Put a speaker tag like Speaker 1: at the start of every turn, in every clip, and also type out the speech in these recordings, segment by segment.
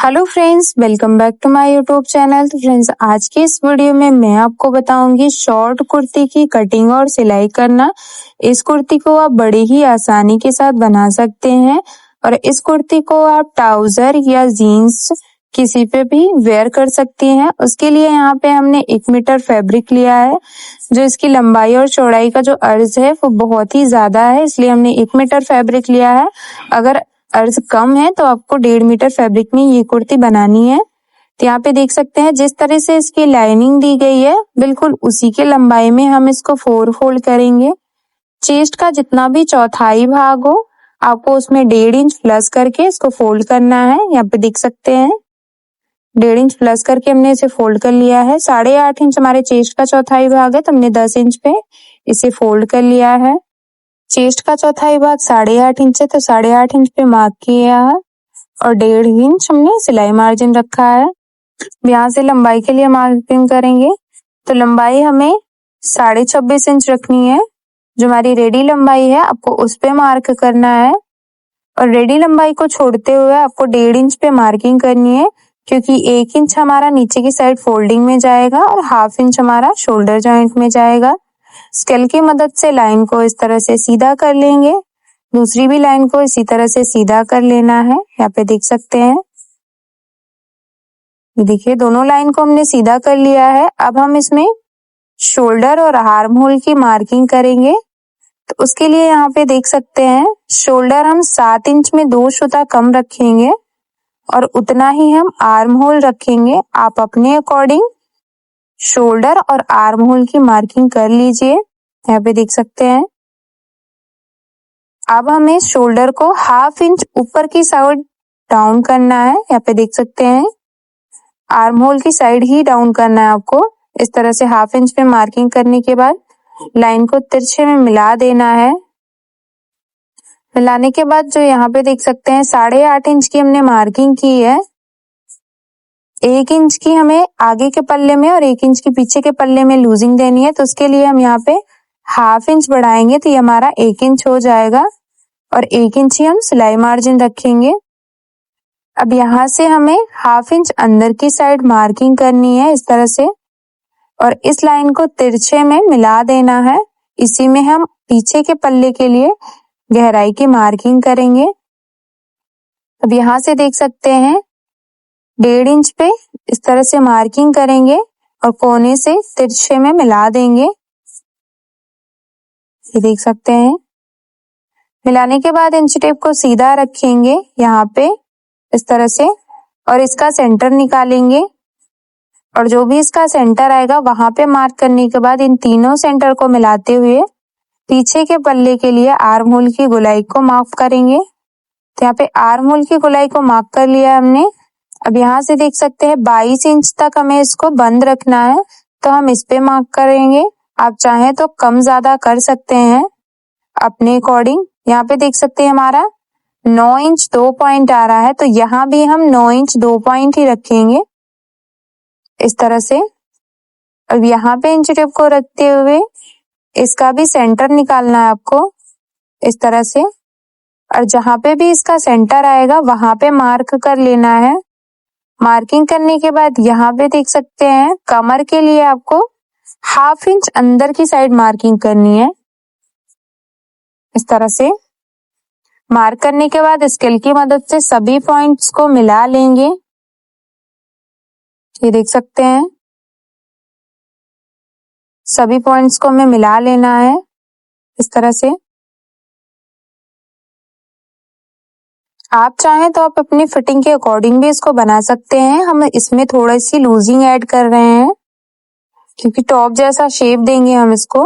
Speaker 1: Hello friends, welcome back to my YouTube channel. तो friends, आज की इस वीडियो में मैं आपको बताऊंगी शॉर्ट कुर्ती की कटिंग और सिलाई करना। इस कुर्ती को आप बड़े ही आसानी के साथ बना सकते हैं और इस कुर्ती को आप ट्राउजर या जीन्स किसी पे भी वेयर कर सकती हैं। उसके लिए यहाँ पे हमने 1 मीटर फैब्रिक लिया है। जो इसकी लंबाई और चौड़ाई का जो अर्ज है वो बहुत ही ज्यादा है, इसलिए हमने 1 मीटर फैब्रिक लिया है। अगर अर्ज कम है तो आपको 1.5 मीटर फैब्रिक में ये कुर्ती बनानी है। तो यहाँ पे देख सकते हैं जिस तरह से इसकी लाइनिंग दी गई है, बिल्कुल उसी के लंबाई में हम इसको 4 फोल्ड करेंगे। चेस्ट का जितना भी चौथाई भाग हो, आपको उसमें 1.5 इंच प्लस करके इसको फोल्ड करना है। यहाँ पे देख सकते हैं 1.5 इंच प्लस करके हमने इसे फोल्ड कर लिया है। 8.5 इंच हमारे चेस्ट का चौथाई भाग है, तो हमने 10 इंच पे इसे फोल्ड कर लिया है। चेस्ट का चौथाई भाग 8.5 इंच है, तो 8.5 इंच पे मार्क किया है और 1.5 इंच हमने सिलाई मार्जिन रखा है। यहाँ से लंबाई के लिए मार्किंग करेंगे, तो लंबाई हमें 26.5 इंच रखनी है। जो हमारी रेडी लंबाई है आपको उस पे मार्क करना है और रेडी लंबाई को छोड़ते हुए आपको 1.5 इंच पे मार्किंग करनी है, क्योंकि 1 इंच हमारा नीचे की साइड फोल्डिंग में जाएगा और 1/2 इंच हमारा शोल्डर जॉइंट में जाएगा। स्केल की मदद से लाइन को इस तरह से सीधा कर लेंगे, दूसरी भी लाइन को इसी तरह से सीधा कर लेना है। यहाँ पे देख सकते हैं, ये देखिए दोनों लाइन को हमने सीधा कर लिया है। अब हम इसमें शोल्डर और आर्म होल की मार्किंग करेंगे। तो उसके लिए यहाँ पे देख सकते हैं शोल्डर हम 7 इंच में 2 सूता कम रखेंगे और उतना ही हम आर्म होल रखेंगे। आप अपने अकॉर्डिंग शोल्डर और आर्म होल की मार्किंग कर लीजिए। यहाँ पे देख सकते हैं अब हमें शोल्डर को 1/2 इंच ऊपर की साइड डाउन करना है। यहाँ पे देख सकते हैं आर्म होल की साइड ही डाउन करना है आपको। इस तरह से 1/2 इंच पे मार्किंग करने के बाद लाइन को तिरछे में मिला देना है। मिलाने के बाद जो यहाँ पे देख सकते हैं 8.5 इंच की हमने मार्किंग की है। 1 इंच की हमें आगे के पल्ले में और 1 इंच की पीछे के पल्ले में लूजिंग देनी है, तो उसके लिए हम यहाँ पे 1/2 इंच बढ़ाएंगे, तो ये हमारा 1 इंच हो जाएगा और 1 इंच ही हम सिलाई मार्जिन रखेंगे। अब यहाँ से हमें 1/2 इंच अंदर की साइड मार्किंग करनी है इस तरह से और इस लाइन को तिरछे में मिला देना है। इसी में हम पीछे के पल्ले के लिए गहराई की मार्किंग करेंगे। अब यहाँ से देख सकते हैं 1.5 इंच पे इस तरह से मार्किंग करेंगे और कोने से तिरछे में मिला देंगे। ये देख सकते हैं मिलाने के बाद इंच टेप को सीधा रखेंगे यहाँ पे इस तरह से और इसका सेंटर निकालेंगे और जो भी इसका सेंटर आएगा वहां पे मार्क करने के बाद इन तीनों सेंटर को मिलाते हुए पीछे के पल्ले के लिए आर्म होल की गोलाई को मार्क करेंगे। तो यहाँ पे आर्म होल की गोलाई को मार्क कर लिया हमने। अब यहाँ से देख सकते हैं 22 इंच तक हमें इसको बंद रखना है, तो हम इस पे मार्क करेंगे। आप चाहें तो कम ज्यादा कर सकते हैं अपने अकॉर्डिंग। यहाँ पे देख सकते हैं हमारा 9 इंच 2 पॉइंट आ रहा है, तो यहाँ भी हम 9 इंच 2 पॉइंट ही रखेंगे इस तरह से। अब यहाँ पे इंच टेप को रखते हुए इसका भी सेंटर निकालना है आपको इस तरह से और जहां पे भी इसका सेंटर आएगा वहां पे मार्क कर लेना है। मार्किंग करने के बाद यहाँ पे देख सकते हैं कमर के लिए आपको 1/2 इंच अंदर की साइड मार्किंग करनी है इस तरह से। मार्क करने के बाद स्केल की मदद से सभी पॉइंट्स को मिला लेंगे। ये देख सकते हैं सभी पॉइंट्स को हमें मिला लेना है इस तरह से। आप चाहें तो आप अपनी फिटिंग के अकॉर्डिंग भी इसको बना सकते हैं। हम इसमें थोड़ी सी लूजिंग ऐड कर रहे हैं क्योंकि टॉप जैसा शेप देंगे हम इसको।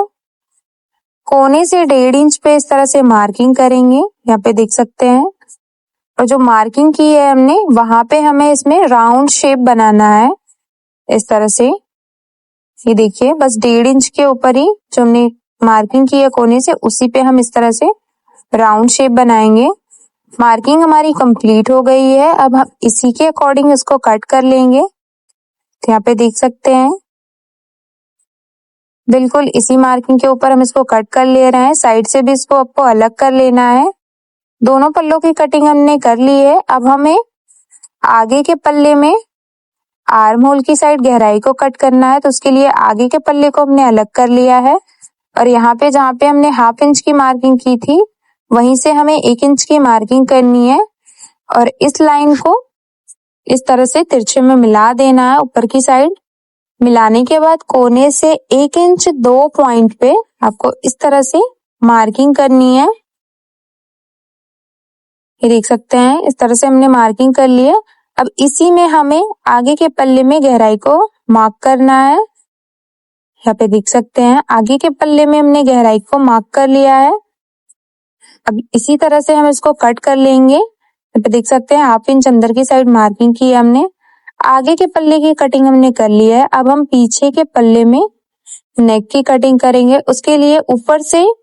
Speaker 1: कोने से 1.5 इंच पे इस तरह से मार्किंग करेंगे, यहाँ पे देख सकते हैं। और जो मार्किंग की है हमने वहां पे हमें इसमें राउंड शेप बनाना है इस तरह से। ये देखिए बस 1.5 इंच के ऊपर ही जो हमने मार्किंग की है कोने से उसी पे हम इस तरह से राउंड शेप बनाएंगे। मार्किंग हमारी कंप्लीट हो गई है। अब हम इसी के अकॉर्डिंग इसको कट कर लेंगे। तो यहाँ पे देख सकते हैं बिल्कुल इसी मार्किंग के ऊपर हम इसको कट कर ले रहे हैं। साइड से भी इसको आपको अलग कर लेना है। दोनों पल्लों की कटिंग हमने कर ली है। अब हमें आगे के पल्ले में आर्म होल की साइड गहराई को कट करना है, तो उसके लिए आगे के पल्ले को हमने अलग कर लिया है और यहाँ पे जहाँ पे हमने 1/2 इंच की मार्किंग की थी वहीं से हमें 1 इंच की मार्किंग करनी है और इस लाइन को इस तरह से तिरछे में मिला देना है ऊपर की साइड। मिलाने के बाद कोने से 1 इंच 2 पॉइंट पे आपको इस तरह से मार्किंग करनी है। ये देख सकते हैं, इस तरह से हमने मार्किंग कर ली है। अब इसी में हमें आगे के पल्ले में गहराई को मार्क करना है। यहाँ पे देख सकते हैं आगे के पल्ले में हमने गहराई को मार्क कर लिया है। अब इसी तरह से हम इसको कट कर लेंगे। यहाँ पे देख सकते हैं 1/2 इंच अंदर की साइड मार्किंग की है हमने। आगे के पल्ले की कटिंग हमने कर ली है। अब हम पीछे के पल्ले में नेक की कटिंग करेंगे। उसके लिए ऊपर से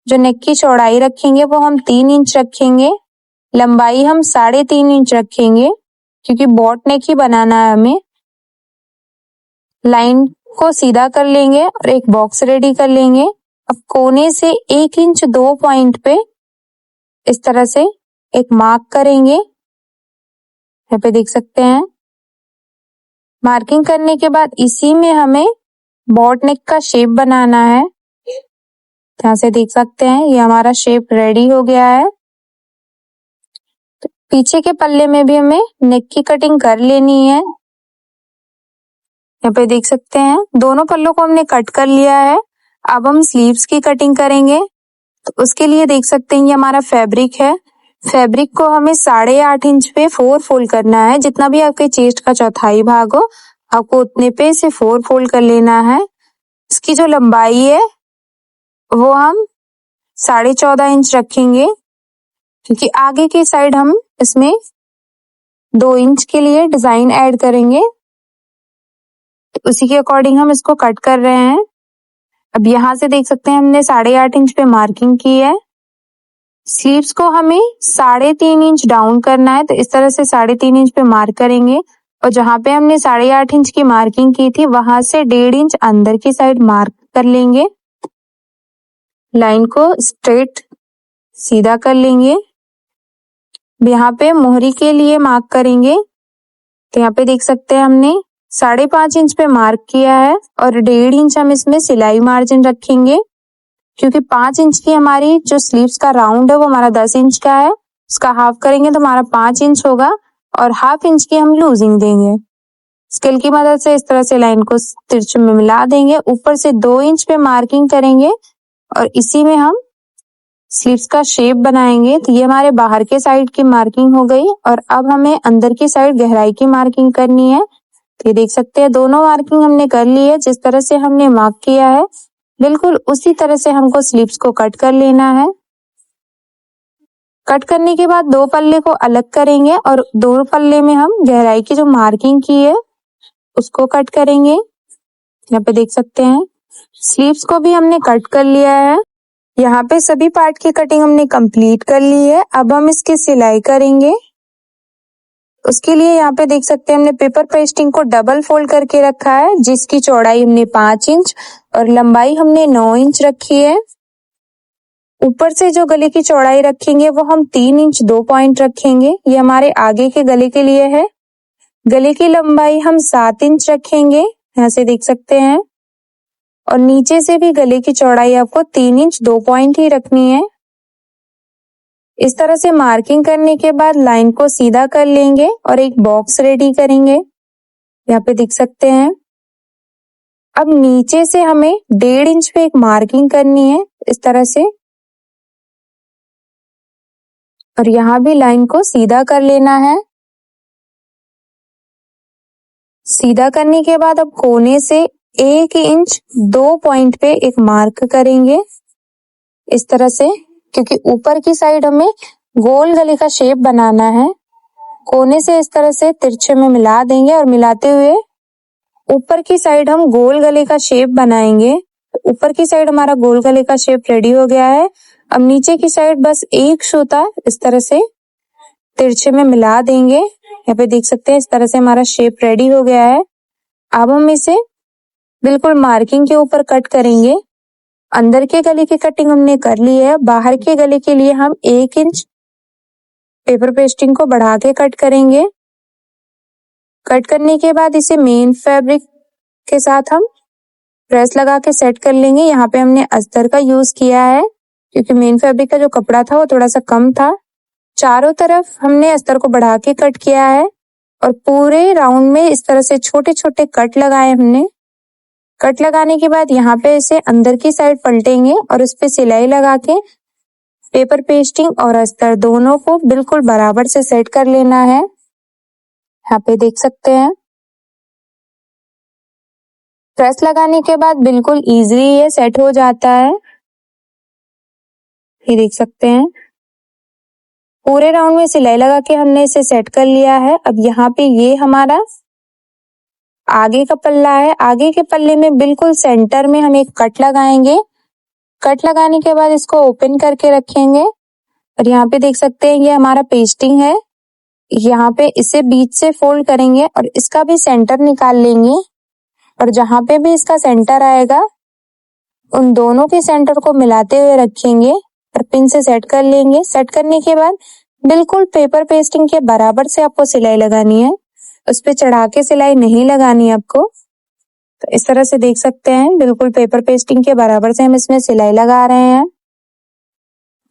Speaker 1: जो नेक की चौड़ाई रखेंगे वो हम 3 इंच रखेंगे, लंबाई हम 3.5 इंच रखेंगे क्योंकि बॉट नेक ही बनाना है हमें। लाइन को सीधा कर लेंगे और एक बॉक्स रेडी कर लेंगे। अब कोने से 1 इंच 2 पॉइंट पे इस तरह से एक मार्क करेंगे। यहाँ पे देख सकते हैं मार्किंग करने के बाद इसी में हमें बॉट नेक का शेप बनाना है। यहाँ से देख सकते हैं ये हमारा शेप रेडी हो गया है। तो पीछे के पल्ले में भी हमें नेक की कटिंग कर लेनी है। यहाँ पे देख सकते हैं दोनों पल्लों को हमने कट कर लिया है। अब हम स्लीव्स की कटिंग करेंगे। तो उसके लिए देख सकते हैं ये हमारा फैब्रिक है। फैब्रिक को हमें 8.5 इंच पे 4 फोल्ड करना है। जितना भी आपके चेस्ट का चौथाई भाग हो आपको उतने पे इसे 4 फोल्ड कर लेना है। इसकी जो लंबाई है वो हम 14.5 इंच रखेंगे क्योंकि आगे की साइड हम इसमें 2 इंच के लिए डिजाइन ऐड करेंगे। तो उसी के अकॉर्डिंग हम इसको कट कर रहे हैं। अब यहाँ से देख सकते हैं हमने 8.5 इंच पे मार्किंग की है। स्लीव्स को हमें 3.5 इंच डाउन करना है, तो इस तरह से 3.5 इंच पे मार्क करेंगे और जहाँ पे हमने 8.5 इंच की मार्किंग की थी वहां से 1.5 इंच अंदर की साइड मार्क कर लेंगे। लाइन को स्ट्रेट सीधा कर लेंगे। यहाँ पे मोहरी के लिए मार्क करेंगे। तो यहाँ पे देख सकते हैं हमने 5.5 इंच पे मार्क किया है और 1.5 इंच हम इसमें सिलाई मार्जिन रखेंगे क्योंकि 5 इंच की हमारी जो स्लीव्स का राउंड है वो हमारा 10 इंच का है। उसका हाफ करेंगे तो हमारा 5 इंच होगा और 1/2 इंच की हम लूजिंग देंगे। स्केल की मदद से इस तरह से लाइन को तिरछे में मिला देंगे। ऊपर से 2 इंच पे मार्किंग करेंगे और इसी में हम स्लीव्स का शेप बनाएंगे। तो ये हमारे बाहर के साइड की मार्किंग हो गई और अब हमें अंदर की साइड गहराई की मार्किंग करनी है। तो ये देख सकते हैं दोनों मार्किंग हमने कर ली है। जिस तरह से हमने मार्क किया है बिल्कुल उसी तरह से हमको स्लीव्स को कट कर लेना है। कट करने के बाद 2 पल्ले को अलग करेंगे और 2 पल्ले में हम गहराई की जो मार्किंग की है उसको कट करेंगे। यहाँ पे देख सकते हैं स्लीव्स को भी हमने कट कर लिया है। यहाँ पे सभी पार्ट की कटिंग हमने कंप्लीट कर ली है। अब हम इसकी सिलाई करेंगे। उसके लिए यहाँ पे देख सकते हैं हमने पेपर पेस्टिंग को डबल फोल्ड करके रखा है जिसकी चौड़ाई हमने 5 इंच और लंबाई हमने 9 इंच रखी है। ऊपर से जो गले की चौड़ाई रखेंगे वो हम 3 इंच 2 पॉइंट रखेंगे। ये हमारे आगे के गले के लिए है। गले की लंबाई हम 7 इंच रखेंगे, यहाँ से देख सकते हैं, और नीचे से भी गले की चौड़ाई आपको 3 इंच 2 पॉइंट ही रखनी है। इस तरह से मार्किंग करने के बाद लाइन को सीधा कर लेंगे और एक बॉक्स रेडी करेंगे। यहाँ पे देख सकते हैं। अब नीचे से हमें 1.5 इंच पे एक मार्किंग करनी है इस तरह से और यहाँ भी लाइन को सीधा कर लेना है। सीधा करने के बाद अब कोने से 1 इंच 2 पॉइंट पे एक मार्क करेंगे इस तरह से, क्योंकि ऊपर की साइड हमें गोल गले का शेप बनाना है। कोने से इस तरह से तिरछे में मिला देंगे और मिलाते हुए ऊपर की साइड हम गोल गले का शेप बनाएंगे। ऊपर की साइड हमारा गोल गले का शेप रेडी हो गया है। अब नीचे की साइड बस एक सूता इस तरह से तिरछे में मिला देंगे। यहाँ पे देख सकते हैं इस तरह से हमारा शेप रेडी हो गया है। अब हम इसे बिल्कुल मार्किंग के ऊपर कट करेंगे। अंदर के गले की कटिंग हमने कर ली है। बाहर के गले के लिए हम 1 इंच पेपर पेस्टिंग को बढ़ा के कट करेंगे। कट करने के बाद इसे मेन फैब्रिक के साथ हम प्रेस लगा के सेट कर लेंगे। यहाँ पे हमने अस्तर का यूज किया है क्योंकि मेन फैब्रिक का जो कपड़ा था वो थोड़ा सा कम था। चारों तरफ हमने अस्तर को बढ़ा के कट किया है और पूरे राउंड में इस तरह से छोटे छोटे कट लगाए हमने। कट लगाने के बाद यहाँ पे इसे अंदर की साइड पलटेंगे और उस पे सिलाई लगा के पेपर पेस्टिंग और अस्तर दोनों को बिल्कुल बराबर से सेट कर लेना है। यहाँ पे देख सकते हैं प्रेस लगाने के बाद बिल्कुल इजीली ये सेट हो जाता है। ये देख सकते हैं पूरे राउंड में सिलाई लगा के हमने इसे सेट कर लिया है। अब यहाँ पे ये हमारा आगे का पल्ला है। आगे के पल्ले में बिल्कुल सेंटर में हम एक कट लगाएंगे। कट लगाने के बाद इसको ओपन करके रखेंगे और यहाँ पे देख सकते हैं ये हमारा पेस्टिंग है। यहाँ पे इसे बीच से फोल्ड करेंगे और इसका भी सेंटर निकाल लेंगे और जहाँ पे भी इसका सेंटर आएगा उन दोनों के सेंटर को मिलाते हुए रखेंगे और पिन से सेट कर लेंगे। सेट करने के बाद बिल्कुल पेपर पेस्टिंग के बराबर से आपको सिलाई लगानी है, उस पे चढ़ा के सिलाई नहीं लगानी है आपको। तो इस तरह से देख सकते हैं बिल्कुल पेपर पेस्टिंग के बराबर से हम इसमें सिलाई लगा रहे हैं।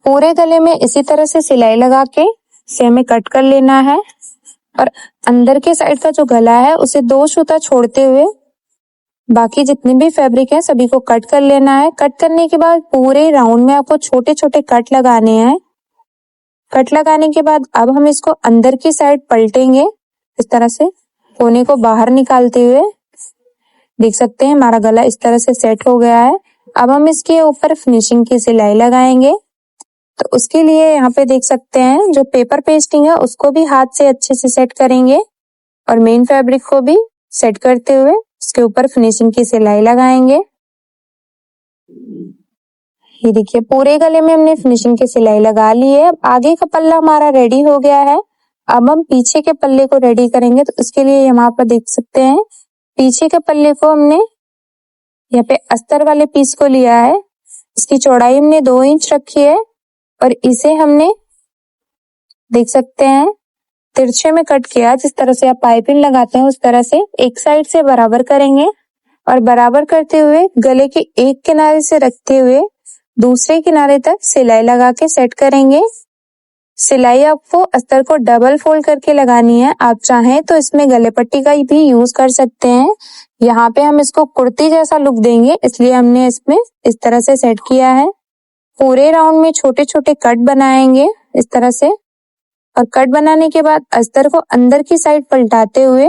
Speaker 1: पूरे गले में इसी तरह से सिलाई लगा के इसे हमें कट कर लेना है और अंदर के साइड का जो गला है उसे 2 सूता छोड़ते हुए बाकी जितने भी फैब्रिक है सभी को कट कर लेना है। कट करने के बाद पूरे राउंड में आपको छोटे छोटे कट लगाने हैं। कट लगाने के बाद अब हम इसको अंदर की साइड पलटेंगे इस तरह से कोने को बाहर निकालते हुए। देख सकते हैं हमारा गला इस तरह से सेट हो गया है। अब हम इसके ऊपर फिनिशिंग की सिलाई लगाएंगे। तो उसके लिए यहाँ पे देख सकते हैं जो पेपर पेस्टिंग है उसको भी हाथ से अच्छे से सेट करेंगे और मेन फैब्रिक को भी सेट करते हुए इसके ऊपर फिनिशिंग की सिलाई लगाएंगे। ये देखिए पूरे गले में हमने फिनिशिंग की सिलाई लगा ली है। अब आगे का पल्ला हमारा रेडी हो गया है। अब हम पीछे के पल्ले को रेडी करेंगे। तो उसके लिए यहाँ पर देख सकते हैं पीछे के पल्ले को हमने यहाँ पे अस्तर वाले पीस को लिया है। इसकी चौड़ाई हमने 2 इंच रखी है और इसे हमने देख सकते हैं तिरछे में कट किया। जिस तरह से आप पाइपिंग लगाते हैं उस तरह से एक साइड से बराबर करेंगे और बराबर करते हुए गले के एक किनारे से रखते हुए दूसरे किनारे तक सिलाई लगा के सेट करेंगे। सिलाई आपको अस्तर को डबल फोल्ड करके लगानी है। आप चाहें तो इसमें गले पट्टी का भी यूज कर सकते हैं। यहाँ पे हम इसको कुर्ती जैसा लुक देंगे इसलिए हमने इसमें इस तरह से सेट किया है। पूरे राउंड में छोटे छोटे कट बनाएंगे इस तरह से और कट बनाने के बाद अस्तर को अंदर की साइड पलटाते हुए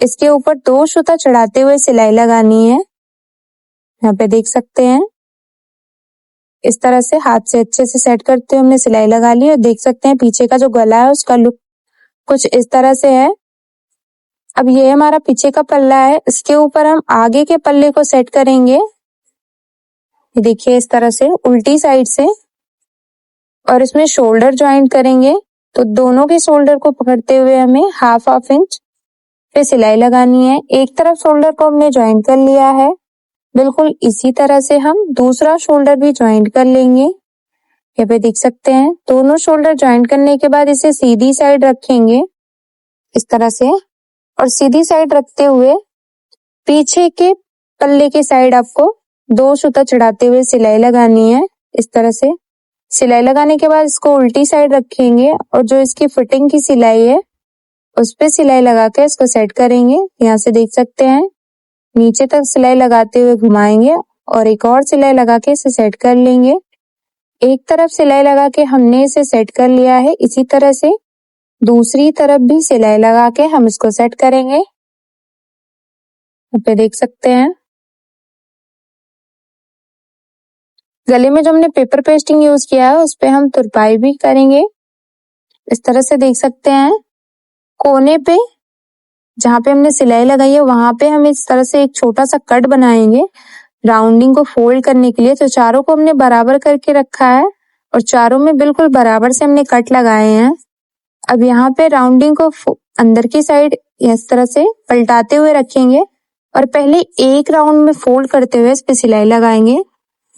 Speaker 1: इसके ऊपर 2 सूता चढ़ाते हुए सिलाई लगानी है। यहाँ पे देख सकते हैं इस तरह से हाथ से अच्छे से सेट करते हुए हमने सिलाई लगा ली और देख सकते हैं पीछे का जो गला है उसका लुक कुछ इस तरह से है। अब ये हमारा पीछे का पल्ला है, इसके ऊपर हम आगे के पल्ले को सेट करेंगे। ये देखिए इस तरह से उल्टी साइड से और इसमें शोल्डर ज्वाइन करेंगे। तो दोनों के शोल्डर को पकड़ते हुए हमें हाफ इंच पे सिलाई लगानी है। एक तरफ शोल्डर को हमने ज्वाइन कर लिया है, बिल्कुल इसी तरह से हम दूसरा शोल्डर भी ज्वाइन कर लेंगे। यहाँ पे देख सकते हैं दोनों शोल्डर ज्वाइन करने के बाद इसे सीधी साइड रखेंगे इस तरह से और सीधी साइड रखते हुए पीछे के पल्ले के साइड आपको 2 सूता चढ़ाते हुए सिलाई लगानी है। इस तरह से सिलाई लगाने के बाद इसको उल्टी साइड रखेंगे और जो इसकी फिटिंग की सिलाई है उस पे सिलाई लगा के इसको सेट करेंगे। यहाँ से देख सकते हैं नीचे तक सिलाई लगाते हुए घुमाएंगे और एक और सिलाई लगा के इसे सेट कर लेंगे। एक तरफ सिलाई लगा के हमने इसे सेट कर लिया है, इसी तरह से दूसरी तरफ भी सिलाई लगा के हम इसको सेट करेंगे। यहाँ पे देख सकते हैं गले में जो हमने पेपर पेस्टिंग यूज किया है उस पे हम तुरपाई भी करेंगे। इस तरह से देख सकते हैं कोने पे जहाँ पे हमने सिलाई लगाई है वहां पे हम इस तरह से एक छोटा सा कट बनाएंगे राउंडिंग को फोल्ड करने के लिए। तो चारों को हमने बराबर करके रखा है और चारों में बिल्कुल बराबर से हमने कट लगाए हैं। अब यहाँ पे राउंडिंग को अंदर की साइड इस तरह से पलटाते हुए रखेंगे और पहले एक राउंड में फोल्ड करते हुए इस पे सिलाई लगाएंगे।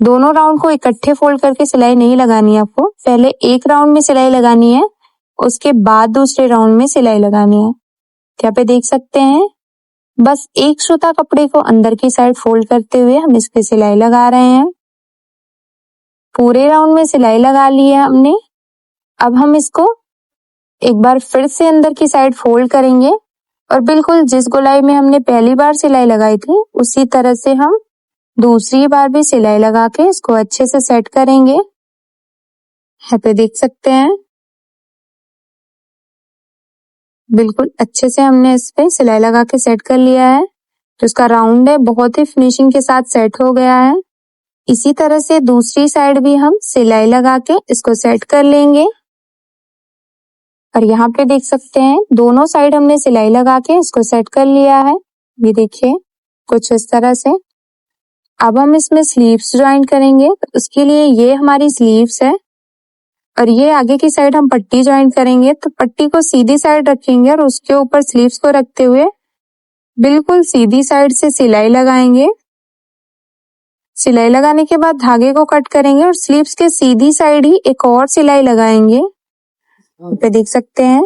Speaker 1: दोनों राउंड को इकट्ठे फोल्ड करके सिलाई नहीं लगानी है आपको, पहले एक राउंड में सिलाई लगानी है उसके बाद दूसरे राउंड में सिलाई लगानी है। यहाँ पे देख सकते हैं बस एक सूता कपड़े को अंदर की साइड फोल्ड करते हुए हम इस पे सिलाई लगा रहे हैं। पूरे राउंड में सिलाई लगा ली है हमने। अब हम इसको एक बार फिर से अंदर की साइड फोल्ड करेंगे और बिल्कुल जिस गोलाई में हमने पहली बार सिलाई लगाई थी उसी तरह से हम दूसरी बार भी सिलाई लगा के इसको अच्छे से सेट करेंगे। यहाँ पे देख सकते हैं बिल्कुल अच्छे से हमने इस पे सिलाई लगा के सेट कर लिया है। जो इसका राउंड है बहुत ही फिनिशिंग के साथ सेट हो गया है। इसी तरह से दूसरी साइड भी हम सिलाई लगा के इसको सेट कर लेंगे। और यहाँ पे देख सकते हैं दोनों साइड हमने सिलाई लगा के इसको सेट कर लिया है। ये देखिए कुछ इस तरह से। अब हम इसमें स्लीव्स ज्वाइन करेंगे। तो उसके लिए ये हमारी स्लीव्स है और ये आगे की साइड हम पट्टी ज्वाइन करेंगे। तो पट्टी को सीधी साइड रखेंगे और उसके ऊपर स्लीव्स को रखते हुए बिल्कुल सीधी साइड से सिलाई लगाएंगे। सिलाई लगाने के बाद धागे को कट करेंगे और स्लीव्स के सीधी साइड ही एक और सिलाई लगाएंगे। पे देख सकते हैं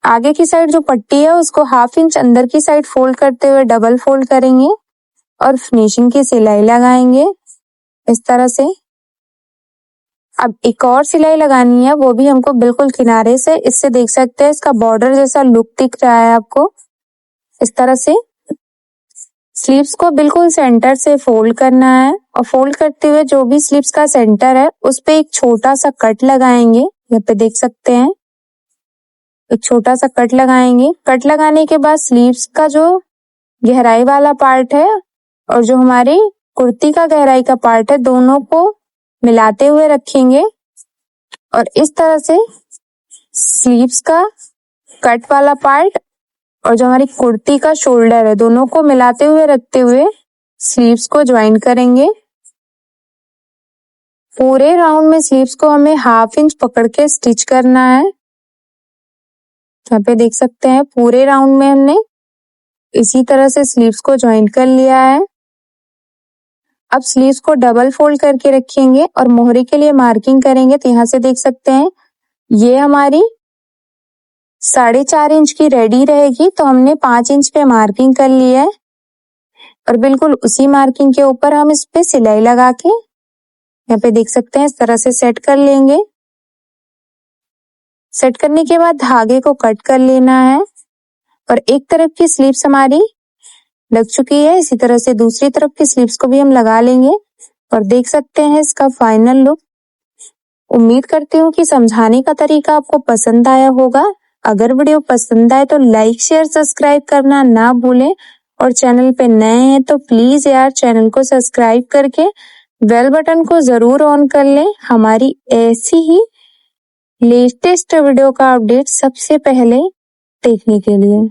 Speaker 1: आगे की साइड जो पट्टी है उसको 1/2 इंच अंदर की साइड फोल्ड करते हुए डबल फोल्ड करेंगे और फिनिशिंग की सिलाई लगाएंगे इस तरह से। अब एक और सिलाई लगानी है, वो भी हमको बिल्कुल किनारे से। इससे देख सकते हैं इसका बॉर्डर जैसा लुक दिख रहा है आपको इस तरह से। स्लीव्स को बिल्कुल सेंटर से फोल्ड करना है और फोल्ड करते हुए जो भी स्लीव्स का सेंटर है उस पे एक छोटा सा कट लगाएंगे। यहाँ पे देख सकते हैं एक छोटा सा कट लगाएंगे। कट लगाने के बाद स्लीव्स का जो गहराई वाला पार्ट है और जो हमारी कुर्ती का गहराई का पार्ट है दोनों को मिलाते हुए रखेंगे और इस तरह से स्लीव्स का कट वाला पार्ट और जो हमारी कुर्ती का शोल्डर है दोनों को मिलाते हुए रखते हुए स्लीव्स को ज्वाइन करेंगे। पूरे राउंड में स्लीव्स को हमें 1/2 इंच पकड़ के स्टिच करना है। यहाँ पे देख सकते हैं पूरे राउंड में हमने इसी तरह से स्लीव्स को ज्वाइन कर लिया है। अब स्लीव्स को डबल फोल्ड करके रखेंगे और मोहरी के लिए मार्किंग करेंगे। तो यहाँ से देख सकते हैं ये हमारी 4.5 इंच की रेडी रहेगी। तो हमने 5 इंच पे मार्किंग कर ली है और बिल्कुल उसी मार्किंग के ऊपर हम इस पे सिलाई लगा के यहाँ पे देख सकते हैं इस तरह से सेट कर लेंगे। सेट करने के बाद धागे को कट कर लेना है और एक तरफ की स्लीव्स हमारी लग चुकी है। इसी तरह से दूसरी तरफ की स्लीव्स को भी हम लगा लेंगे और देख सकते हैं इसका फाइनल लुक। उम्मीद करती हूँ कि समझाने का तरीका आपको पसंद आया होगा। अगर वीडियो पसंद आए तो लाइक शेयर सब्सक्राइब करना ना भूलें और चैनल पे नए हैं तो प्लीज यार चैनल को सब्सक्राइब करके बेल बटन को जरूर ऑन कर लें हमारी ऐसी ही लेटेस्ट वीडियो का अपडेट सबसे पहले देखने के लिए।